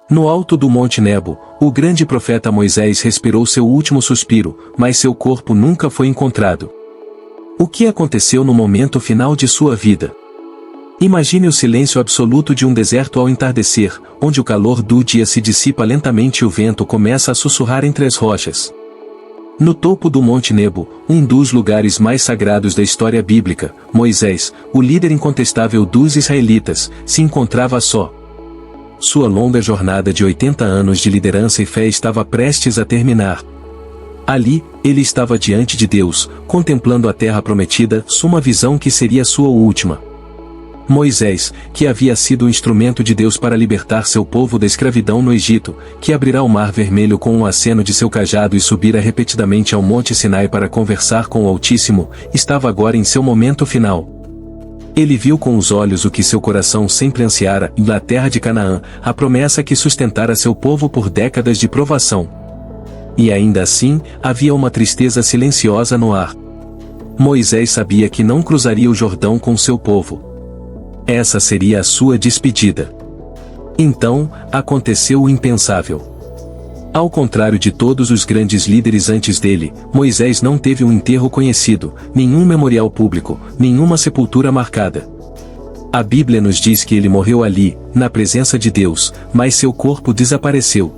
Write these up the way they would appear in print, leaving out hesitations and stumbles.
No alto do Monte Nebo, o grande profeta Moisés respirou seu último suspiro, mas seu corpo nunca foi encontrado. O que aconteceu no momento final de sua vida? Imagine o silêncio absoluto de um deserto ao entardecer, onde o calor do dia se dissipa lentamente e o vento começa a sussurrar entre as rochas. No topo do Monte Nebo, um dos lugares mais sagrados da história bíblica, Moisés, o líder incontestável dos israelitas, se encontrava só. Sua longa jornada de 80 anos de liderança e fé estava prestes a terminar. Ali, ele estava diante de Deus, contemplando a terra prometida, uma visão que seria sua última. Moisés, que havia sido o instrumento de Deus para libertar seu povo da escravidão no Egito, que abrirá o Mar Vermelho com um aceno de seu cajado e subira repetidamente ao Monte Sinai para conversar com o Altíssimo, estava agora em seu momento final. Ele viu com os olhos o que seu coração sempre ansiara, na terra de Canaã, a promessa que sustentara seu povo por décadas de provação. E ainda assim, havia uma tristeza silenciosa no ar. Moisés sabia que não cruzaria o Jordão com seu povo. Essa seria a sua despedida. Então, aconteceu o impensável. Ao contrário de todos os grandes líderes antes dele, Moisés não teve um enterro conhecido, nenhum memorial público, nenhuma sepultura marcada. A Bíblia nos diz que ele morreu ali, na presença de Deus, mas seu corpo desapareceu.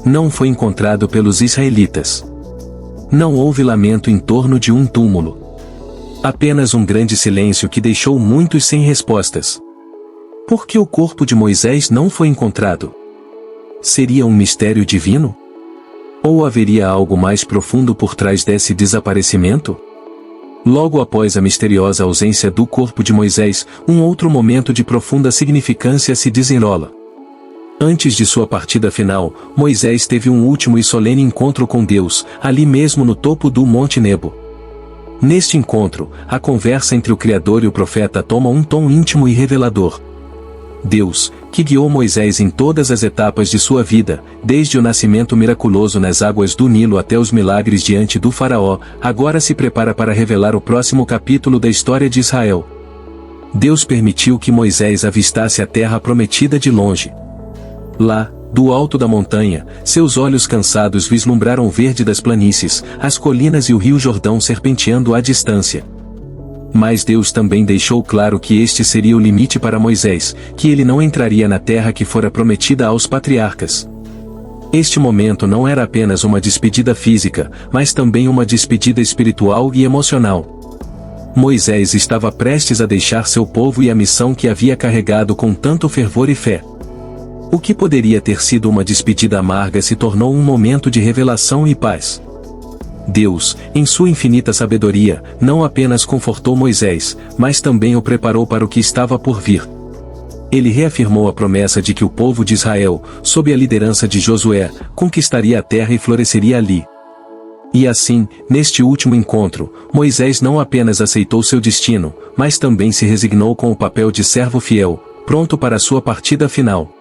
Não foi encontrado pelos israelitas. Não houve lamento em torno de um túmulo. Apenas um grande silêncio que deixou muitos sem respostas. Por que o corpo de Moisés não foi encontrado? Seria um mistério divino? Ou haveria algo mais profundo por trás desse desaparecimento? Logo após a misteriosa ausência do corpo de Moisés, um outro momento de profunda significância se desenrola. Antes de sua partida final, Moisés teve um último e solene encontro com Deus, ali mesmo no topo do Monte Nebo. Neste encontro, a conversa entre o Criador e o profeta toma um tom íntimo e revelador. Deus, que guiou Moisés em todas as etapas de sua vida, desde o nascimento miraculoso nas águas do Nilo até os milagres diante do faraó, agora se prepara para revelar o próximo capítulo da história de Israel. Deus permitiu que Moisés avistasse a terra prometida de longe. Lá, do alto da montanha, seus olhos cansados vislumbraram o verde das planícies, as colinas e o rio Jordão serpenteando à distância. Mas Deus também deixou claro que este seria o limite para Moisés, que ele não entraria na terra que fora prometida aos patriarcas. Este momento não era apenas uma despedida física, mas também uma despedida espiritual e emocional. Moisés estava prestes a deixar seu povo e a missão que havia carregado com tanto fervor e fé. O que poderia ter sido uma despedida amarga se tornou um momento de revelação e paz. Deus, em sua infinita sabedoria, não apenas confortou Moisés, mas também o preparou para o que estava por vir. Ele reafirmou a promessa de que o povo de Israel, sob a liderança de Josué, conquistaria a terra e floresceria ali. E assim, neste último encontro, Moisés não apenas aceitou seu destino, mas também se resignou com o papel de servo fiel, pronto para sua partida final.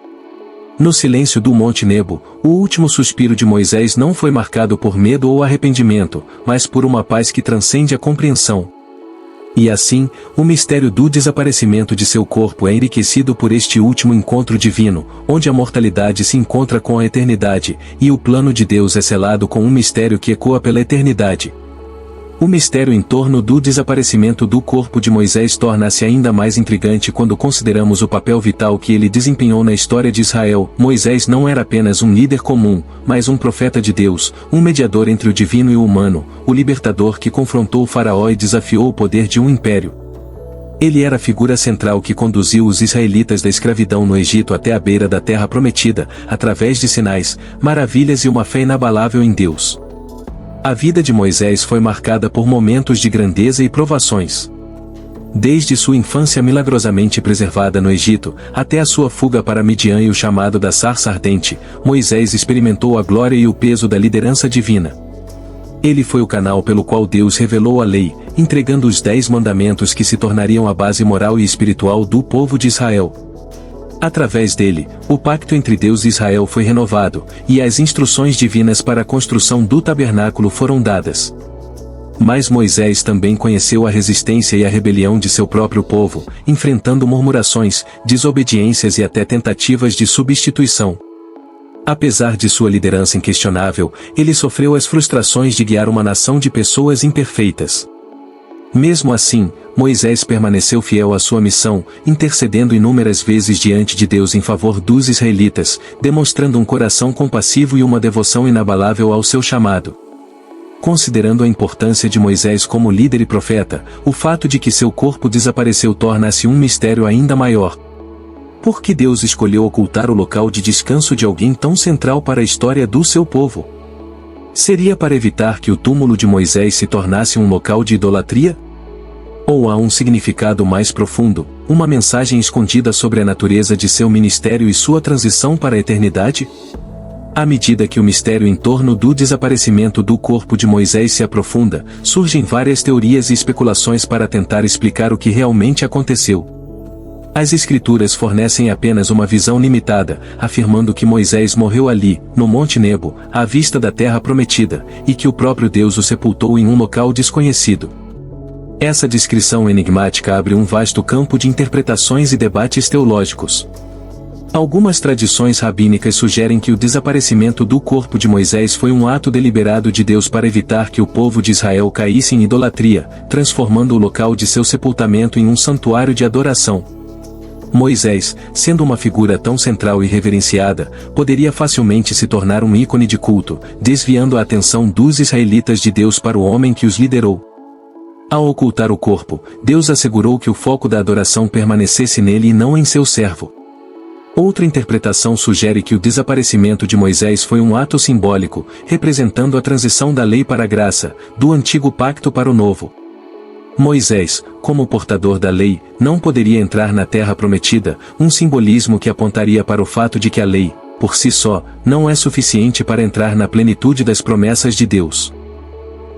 No silêncio do Monte Nebo, o último suspiro de Moisés não foi marcado por medo ou arrependimento, mas por uma paz que transcende a compreensão. E assim, o mistério do desaparecimento de seu corpo é enriquecido por este último encontro divino, onde a mortalidade se encontra com a eternidade, e o plano de Deus é selado com um mistério que ecoa pela eternidade. O mistério em torno do desaparecimento do corpo de Moisés torna-se ainda mais intrigante quando consideramos o papel vital que ele desempenhou na história de Israel. Moisés não era apenas um líder comum, mas um profeta de Deus, um mediador entre o divino e o humano, o libertador que confrontou o faraó e desafiou o poder de um império. Ele era a figura central que conduziu os israelitas da escravidão no Egito até a beira da terra prometida, através de sinais, maravilhas e uma fé inabalável em Deus. A vida de Moisés foi marcada por momentos de grandeza e provações. Desde sua infância milagrosamente preservada no Egito, até a sua fuga para Midian e o chamado da sarça ardente, Moisés experimentou a glória e o peso da liderança divina. Ele foi o canal pelo qual Deus revelou a lei, entregando os 10 mandamentos que se tornariam a base moral e espiritual do povo de Israel. Através dele, o pacto entre Deus e Israel foi renovado, e as instruções divinas para a construção do tabernáculo foram dadas. Mas Moisés também conheceu a resistência e a rebelião de seu próprio povo, enfrentando murmurações, desobediências e até tentativas de substituição. Apesar de sua liderança inquestionável, ele sofreu as frustrações de guiar uma nação de pessoas imperfeitas. Mesmo assim, Moisés permaneceu fiel à sua missão, intercedendo inúmeras vezes diante de Deus em favor dos israelitas, demonstrando um coração compassivo e uma devoção inabalável ao seu chamado. Considerando a importância de Moisés como líder e profeta, o fato de que seu corpo desapareceu torna-se um mistério ainda maior. Por que Deus escolheu ocultar o local de descanso de alguém tão central para a história do seu povo? Seria para evitar que o túmulo de Moisés se tornasse um local de idolatria? Ou há um significado mais profundo, uma mensagem escondida sobre a natureza de seu ministério e sua transição para a eternidade? À medida que o mistério em torno do desaparecimento do corpo de Moisés se aprofunda, surgem várias teorias e especulações para tentar explicar o que realmente aconteceu. As Escrituras fornecem apenas uma visão limitada, afirmando que Moisés morreu ali, no Monte Nebo, à vista da Terra Prometida, e que o próprio Deus o sepultou em um local desconhecido. Essa descrição enigmática abre um vasto campo de interpretações e debates teológicos. Algumas tradições rabínicas sugerem que o desaparecimento do corpo de Moisés foi um ato deliberado de Deus para evitar que o povo de Israel caísse em idolatria, transformando o local de seu sepultamento em um santuário de adoração. Moisés, sendo uma figura tão central e reverenciada, poderia facilmente se tornar um ícone de culto, desviando a atenção dos israelitas de Deus para o homem que os liderou. Ao ocultar o corpo, Deus assegurou que o foco da adoração permanecesse nele e não em seu servo. Outra interpretação sugere que o desaparecimento de Moisés foi um ato simbólico, representando a transição da lei para a graça, do antigo pacto para o novo. Moisés, como portador da lei, não poderia entrar na terra prometida, um simbolismo que apontaria para o fato de que a lei, por si só, não é suficiente para entrar na plenitude das promessas de Deus.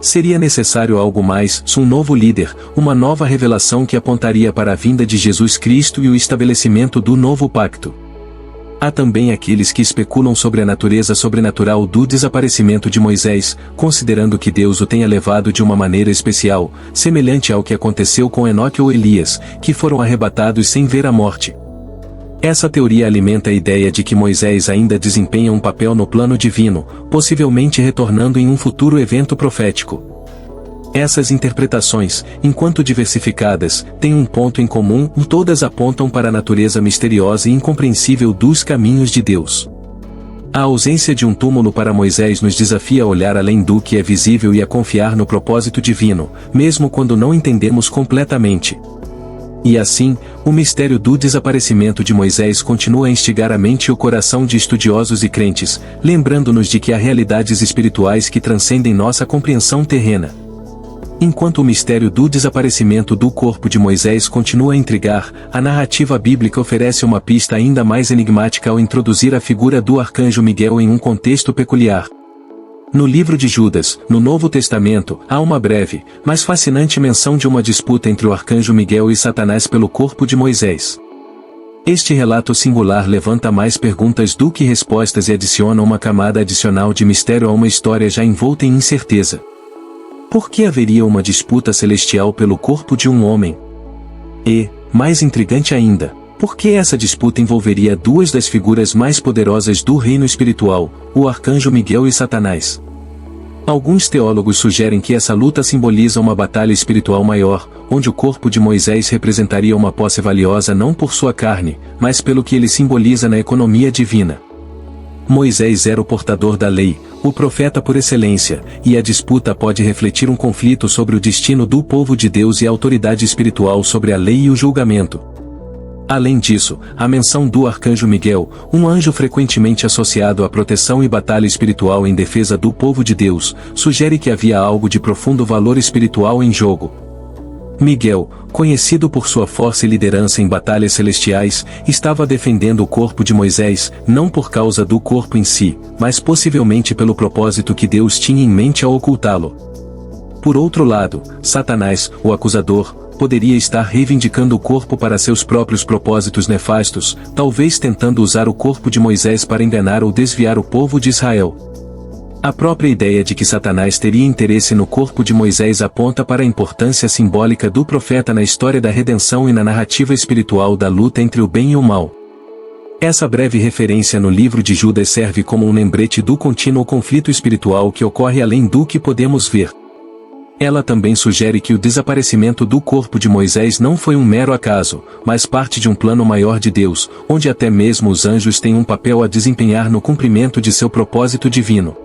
Seria necessário algo mais, um novo líder, uma nova revelação que apontaria para a vinda de Jesus Cristo e o estabelecimento do novo pacto. Há também aqueles que especulam sobre a natureza sobrenatural do desaparecimento de Moisés, considerando que Deus o tenha levado de uma maneira especial, semelhante ao que aconteceu com Enoque ou Elias, que foram arrebatados sem ver a morte. Essa teoria alimenta a ideia de que Moisés ainda desempenha um papel no plano divino, possivelmente retornando em um futuro evento profético. Essas interpretações, enquanto diversificadas, têm um ponto em comum: todas apontam para a natureza misteriosa e incompreensível dos caminhos de Deus. A ausência de um túmulo para Moisés nos desafia a olhar além do que é visível e a confiar no propósito divino, mesmo quando não entendemos completamente. E assim, o mistério do desaparecimento de Moisés continua a instigar a mente e o coração de estudiosos e crentes, lembrando-nos de que há realidades espirituais que transcendem nossa compreensão terrena. Enquanto o mistério do desaparecimento do corpo de Moisés continua a intrigar, a narrativa bíblica oferece uma pista ainda mais enigmática ao introduzir a figura do arcanjo Miguel em um contexto peculiar. No livro de Judas, no Novo Testamento, há uma breve, mas fascinante menção de uma disputa entre o arcanjo Miguel e Satanás pelo corpo de Moisés. Este relato singular levanta mais perguntas do que respostas e adiciona uma camada adicional de mistério a uma história já envolta em incerteza. Por que haveria uma disputa celestial pelo corpo de um homem? E, mais intrigante ainda, por que essa disputa envolveria duas das figuras mais poderosas do reino espiritual, o arcanjo Miguel e Satanás? Alguns teólogos sugerem que essa luta simboliza uma batalha espiritual maior, onde o corpo de Moisés representaria uma posse valiosa não por sua carne, mas pelo que ele simboliza na economia divina. Moisés era o portador da lei, o profeta por excelência, e a disputa pode refletir um conflito sobre o destino do povo de Deus e a autoridade espiritual sobre a lei e o julgamento. Além disso, a menção do arcanjo Miguel, um anjo frequentemente associado à proteção e batalha espiritual em defesa do povo de Deus, sugere que havia algo de profundo valor espiritual em jogo. Miguel, conhecido por sua força e liderança em batalhas celestiais, estava defendendo o corpo de Moisés, não por causa do corpo em si, mas possivelmente pelo propósito que Deus tinha em mente ao ocultá-lo. Por outro lado, Satanás, o acusador, poderia estar reivindicando o corpo para seus próprios propósitos nefastos, talvez tentando usar o corpo de Moisés para enganar ou desviar o povo de Israel. A própria ideia de que Satanás teria interesse no corpo de Moisés aponta para a importância simbólica do profeta na história da redenção e na narrativa espiritual da luta entre o bem e o mal. Essa breve referência no livro de Judas serve como um lembrete do contínuo conflito espiritual que ocorre além do que podemos ver. Ela também sugere que o desaparecimento do corpo de Moisés não foi um mero acaso, mas parte de um plano maior de Deus, onde até mesmo os anjos têm um papel a desempenhar no cumprimento de seu propósito divino.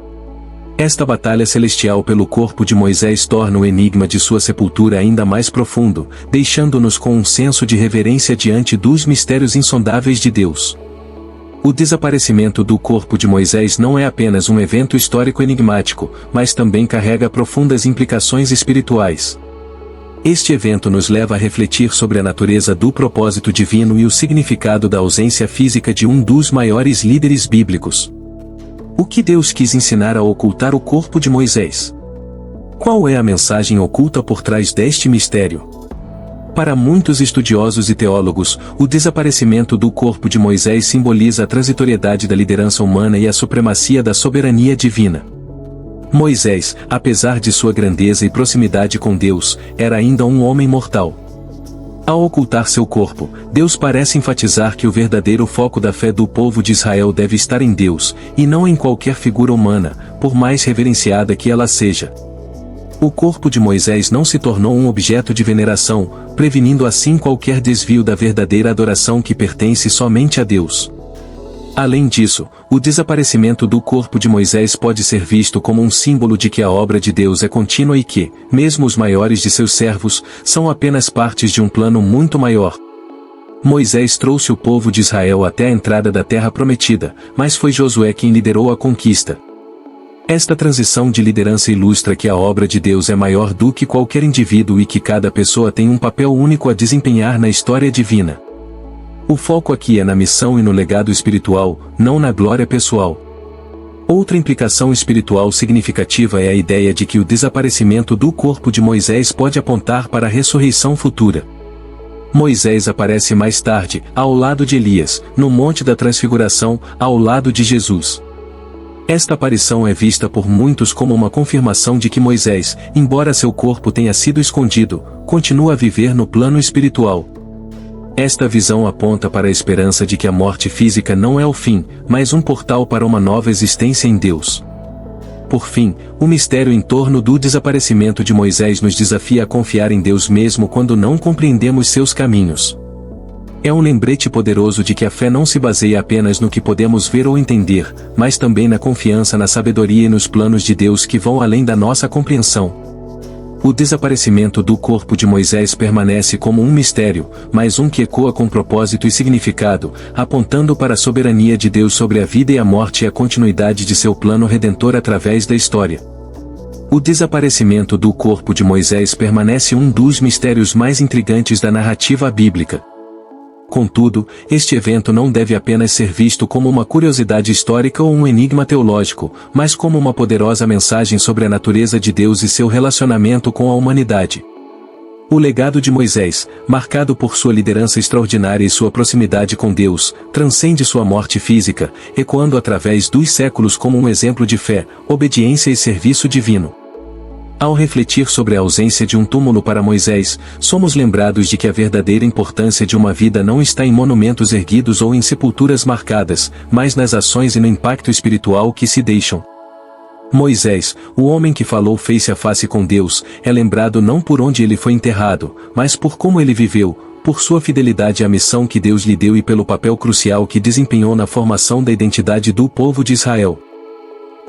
Esta batalha celestial pelo corpo de Moisés torna o enigma de sua sepultura ainda mais profundo, deixando-nos com um senso de reverência diante dos mistérios insondáveis de Deus. O desaparecimento do corpo de Moisés não é apenas um evento histórico enigmático, mas também carrega profundas implicações espirituais. Este evento nos leva a refletir sobre a natureza do propósito divino e o significado da ausência física de um dos maiores líderes bíblicos. O que Deus quis ensinar ao ocultar o corpo de Moisés? Qual é a mensagem oculta por trás deste mistério? Para muitos estudiosos e teólogos, o desaparecimento do corpo de Moisés simboliza a transitoriedade da liderança humana e a supremacia da soberania divina. Moisés, apesar de sua grandeza e proximidade com Deus, era ainda um homem mortal. Ao ocultar seu corpo, Deus parece enfatizar que o verdadeiro foco da fé do povo de Israel deve estar em Deus, e não em qualquer figura humana, por mais reverenciada que ela seja. O corpo de Moisés não se tornou um objeto de veneração, prevenindo assim qualquer desvio da verdadeira adoração que pertence somente a Deus. Além disso, o desaparecimento do corpo de Moisés pode ser visto como um símbolo de que a obra de Deus é contínua e que, mesmo os maiores de seus servos, são apenas partes de um plano muito maior. Moisés trouxe o povo de Israel até a entrada da Terra Prometida, mas foi Josué quem liderou a conquista. Esta transição de liderança ilustra que a obra de Deus é maior do que qualquer indivíduo e que cada pessoa tem um papel único a desempenhar na história divina. O foco aqui é na missão e no legado espiritual, não na glória pessoal. Outra implicação espiritual significativa é a ideia de que o desaparecimento do corpo de Moisés pode apontar para a ressurreição futura. Moisés aparece mais tarde, ao lado de Elias, no Monte da Transfiguração, ao lado de Jesus. Esta aparição é vista por muitos como uma confirmação de que Moisés, embora seu corpo tenha sido escondido, continua a viver no plano espiritual. Esta visão aponta para a esperança de que a morte física não é o fim, mas um portal para uma nova existência em Deus. Por fim, o mistério em torno do desaparecimento de Moisés nos desafia a confiar em Deus mesmo quando não compreendemos seus caminhos. É um lembrete poderoso de que a fé não se baseia apenas no que podemos ver ou entender, mas também na confiança na sabedoria e nos planos de Deus que vão além da nossa compreensão. O desaparecimento do corpo de Moisés permanece como um mistério, mas um que ecoa com propósito e significado, apontando para a soberania de Deus sobre a vida e a morte e a continuidade de seu plano redentor através da história. O desaparecimento do corpo de Moisés permanece um dos mistérios mais intrigantes da narrativa bíblica. Contudo, este evento não deve apenas ser visto como uma curiosidade histórica ou um enigma teológico, mas como uma poderosa mensagem sobre a natureza de Deus e seu relacionamento com a humanidade. O legado de Moisés, marcado por sua liderança extraordinária e sua proximidade com Deus, transcende sua morte física, ecoando através dos séculos como um exemplo de fé, obediência e serviço divino. Ao refletir sobre a ausência de um túmulo para Moisés, somos lembrados de que a verdadeira importância de uma vida não está em monumentos erguidos ou em sepulturas marcadas, mas nas ações e no impacto espiritual que se deixam. Moisés, o homem que falou face a face com Deus, é lembrado não por onde ele foi enterrado, mas por como ele viveu, por sua fidelidade à missão que Deus lhe deu e pelo papel crucial que desempenhou na formação da identidade do povo de Israel.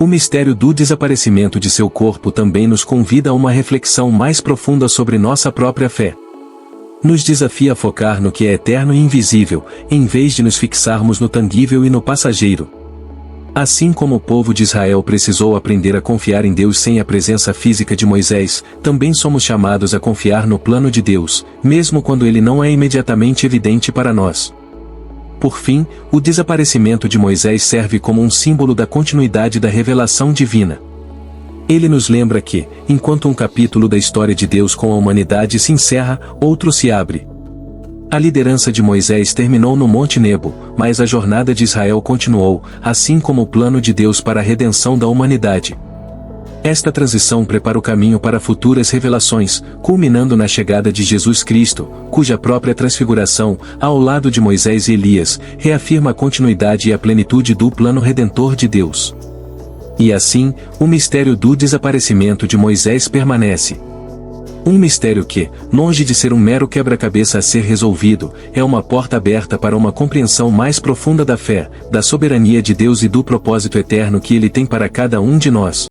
O mistério do desaparecimento de seu corpo também nos convida a uma reflexão mais profunda sobre nossa própria fé. Nos desafia a focar no que é eterno e invisível, em vez de nos fixarmos no tangível e no passageiro. Assim como o povo de Israel precisou aprender a confiar em Deus sem a presença física de Moisés, também somos chamados a confiar no plano de Deus, mesmo quando ele não é imediatamente evidente para nós. Por fim, o desaparecimento de Moisés serve como um símbolo da continuidade da revelação divina. Ele nos lembra que, enquanto um capítulo da história de Deus com a humanidade se encerra, outro se abre. A liderança de Moisés terminou no Monte Nebo, mas a jornada de Israel continuou, assim como o plano de Deus para a redenção da humanidade. Esta transição prepara o caminho para futuras revelações, culminando na chegada de Jesus Cristo, cuja própria transfiguração, ao lado de Moisés e Elias, reafirma a continuidade e a plenitude do plano redentor de Deus. E assim, o mistério do desaparecimento de Moisés permanece. Um mistério que, longe de ser um mero quebra-cabeça a ser resolvido, é uma porta aberta para uma compreensão mais profunda da fé, da soberania de Deus e do propósito eterno que Ele tem para cada um de nós.